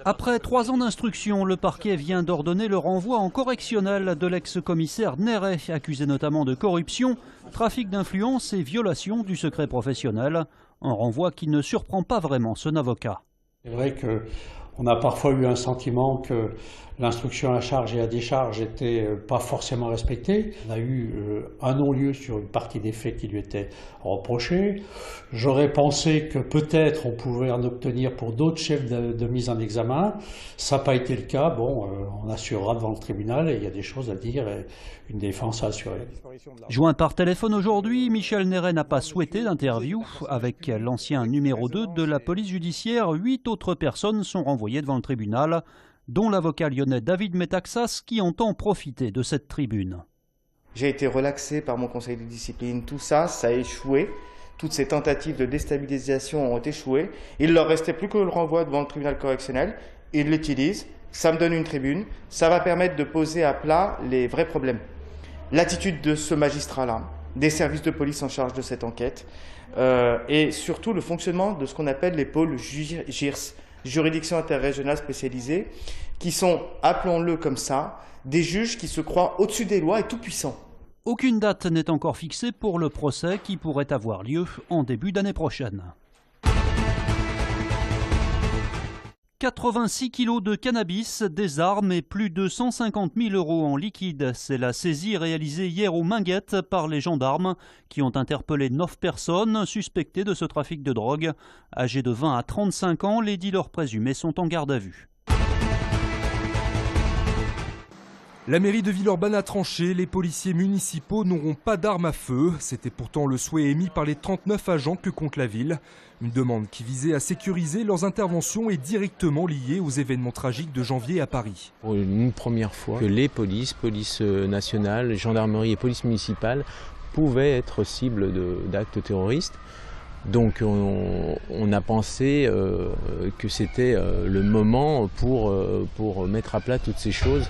Après 3 ans d'instruction, le parquet vient d'ordonner le renvoi en correctionnel de l'ex-commissaire Néret, accusé notamment de corruption, trafic d'influence et violation du secret professionnel. Un renvoi qui ne surprend pas vraiment son avocat. C'est vrai qu'on a parfois eu un sentiment que l'instruction à charge et à décharge n'était pas forcément respectée. On a eu un non-lieu sur une partie des faits qui lui étaient reprochés. J'aurais pensé que peut-être on pouvait en obtenir pour d'autres chefs de mise en examen. Ça n'a pas été le cas. Bon, on assurera devant le tribunal et il y a des choses à dire et une défense à assurer. Joint par téléphone aujourd'hui, Michel Néret n'a pas souhaité d'interview. Avec l'ancien numéro 2 de la police judiciaire, 8 autres personnes sont renvoyées devant le tribunal, dont l'avocat lyonnais David Metaxas qui entend profiter de cette tribune. J'ai été relaxé par mon conseil de discipline, tout ça, ça a échoué. Toutes ces tentatives de déstabilisation ont échoué. Il ne leur restait plus que le renvoi devant le tribunal correctionnel. Ils l'utilisent, ça me donne une tribune, ça va permettre de poser à plat les vrais problèmes. L'attitude de ce magistrat-là, des services de police en charge de cette enquête, et surtout le fonctionnement de ce qu'on appelle les pôles JIRS, juridictions interrégionales spécialisées, qui sont, appelons-le comme ça, des juges qui se croient au-dessus des lois et tout-puissants. Aucune date n'est encore fixée pour le procès qui pourrait avoir lieu en début d'année prochaine. 86 kilos de cannabis, des armes et plus de 150 000 € en liquide. C'est la saisie réalisée hier aux Minguettes par les gendarmes qui ont interpellé 9 personnes suspectées de ce trafic de drogue. Âgés de 20 à 35 ans, les dealers présumés sont en garde à vue. La mairie de Villeurbanne a tranché, les policiers municipaux n'auront pas d'armes à feu. C'était pourtant le souhait émis par les 39 agents que compte la ville. Une demande qui visait à sécuriser leurs interventions et directement liée aux événements tragiques de janvier à Paris. Pour une première fois que les police nationale, gendarmerie et police municipale pouvaient être cibles d'actes terroristes. Donc on a pensé que c'était le moment pour mettre à plat toutes ces choses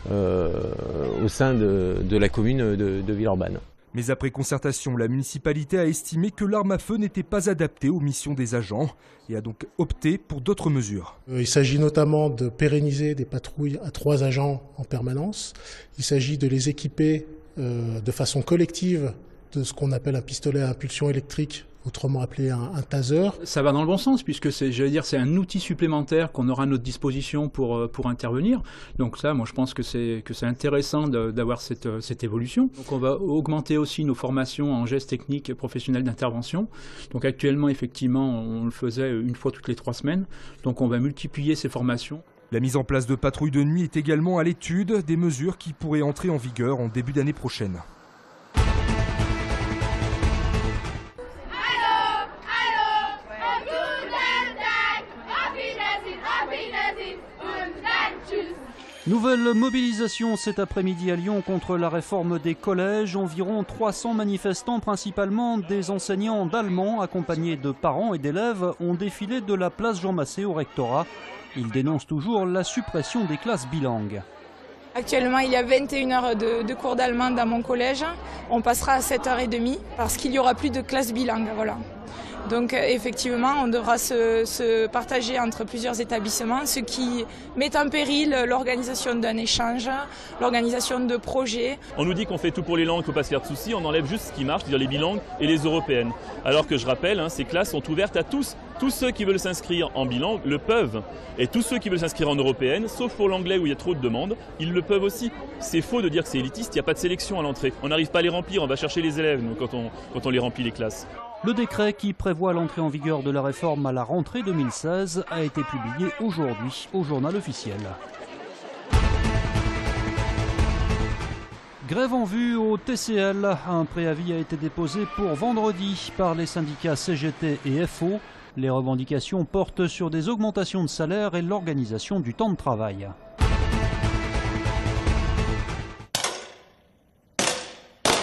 au sein de la commune de Villeurbanne. Mais après concertation, la municipalité a estimé que l'arme à feu n'était pas adaptée aux missions des agents et a donc opté pour d'autres mesures. Il s'agit notamment de pérenniser des patrouilles à 3 agents en permanence. Il s'agit de les équiper de façon collective de ce qu'on appelle un pistolet à impulsion électrique, autrement appelé un taser. Ça va dans le bon sens puisque c'est un outil supplémentaire qu'on aura à notre disposition pour intervenir. Donc ça, moi je pense que c'est intéressant d'avoir cette évolution. Donc on va augmenter aussi nos formations en gestes techniques professionnels d'intervention. Donc actuellement, effectivement, on le faisait une fois toutes les 3 semaines. Donc on va multiplier ces formations. La mise en place de patrouilles de nuit est également à l'étude, des mesures qui pourraient entrer en vigueur en début d'année prochaine. Nouvelle mobilisation cet après-midi à Lyon contre la réforme des collèges. Environ 300 manifestants, principalement des enseignants d'allemand, accompagnés de parents et d'élèves, ont défilé de la place Jean Massé au rectorat. Ils dénoncent toujours la suppression des classes bilingues. Actuellement, il y a 21 heures de cours d'allemand dans mon collège. On passera à 7h30 parce qu'il n'y aura plus de classes bilingues. Voilà. Donc effectivement, on devra se partager entre plusieurs établissements, ce qui met en péril l'organisation d'un échange, l'organisation de projets. On nous dit qu'on fait tout pour les langues, qu'il ne faut pas se faire de soucis, on enlève juste ce qui marche, c'est-à-dire les bilangues et les européennes. Alors que je rappelle, ces classes sont ouvertes à tous. Tous ceux qui veulent s'inscrire en bilangue le peuvent. Et tous ceux qui veulent s'inscrire en européenne, sauf pour l'anglais où il y a trop de demandes, ils le peuvent aussi. C'est faux de dire que c'est élitiste, il n'y a pas de sélection à l'entrée. On n'arrive pas à les remplir, on va chercher les élèves nous, quand on les remplit les classes. Le décret qui prévoit l'entrée en vigueur de la réforme à la rentrée 2016 a été publié aujourd'hui au journal officiel. Grève en vue au TCL. Un préavis a été déposé pour vendredi par les syndicats CGT et FO. Les revendications portent sur des augmentations de salaire et l'organisation du temps de travail.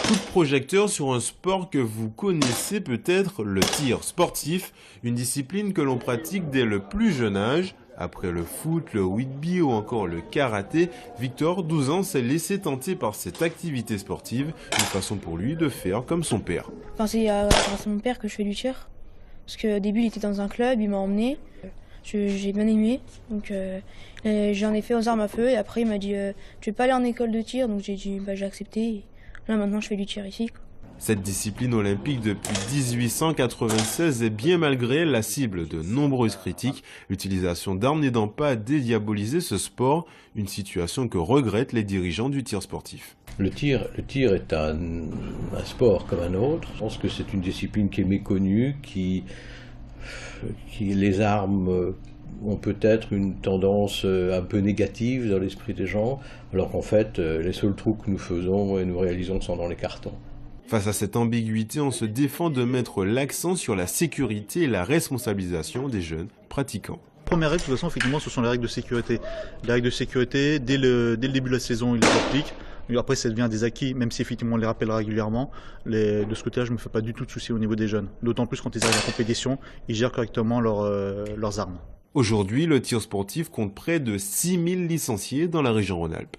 Coup de projecteur sur un sport que vous connaissez peut-être, le tir sportif, une discipline que l'on pratique dès le plus jeune âge. Après le foot, le rugby ou encore le karaté, Victor, 12 ans, s'est laissé tenter par cette activité sportive, une façon pour lui de faire comme son père. Enfin, c'est grâce à mon père que je fais du tir, parce qu'au début il était dans un club, il m'a emmené. J'ai bien aimé, donc j'en ai fait aux armes à feu et après il m'a dit tu veux pas aller en école de tir, donc j'ai dit j'ai accepté et là maintenant je fais du tir ici, quoi. Cette discipline olympique depuis 1896 est bien malgré elle la cible de nombreuses critiques. L'utilisation d'armes n'aidant pas à dédiaboliser ce sport, une situation que regrettent les dirigeants du tir sportif. Le tir est un sport comme un autre. Je pense que c'est une discipline qui est méconnue, qui les armes ont peut-être une tendance un peu négative dans l'esprit des gens, alors qu'en fait, les seuls trucs que nous faisons et nous réalisons sont dans les cartons. Face à cette ambiguïté, on se défend de mettre l'accent sur la sécurité et la responsabilisation des jeunes pratiquants. Première règle, de toute façon, effectivement, ce sont les règles de sécurité. Les règles de sécurité, dès le début de la saison, ils les appliquent. Après, ça devient des acquis, même si effectivement on les rappelle régulièrement. De ce côté-là, je ne me fais pas du tout de soucis au niveau des jeunes. D'autant plus quand ils arrivent en compétition, ils gèrent correctement leurs armes. Aujourd'hui, le tir sportif compte près de 6000 licenciés dans la région Rhône-Alpes.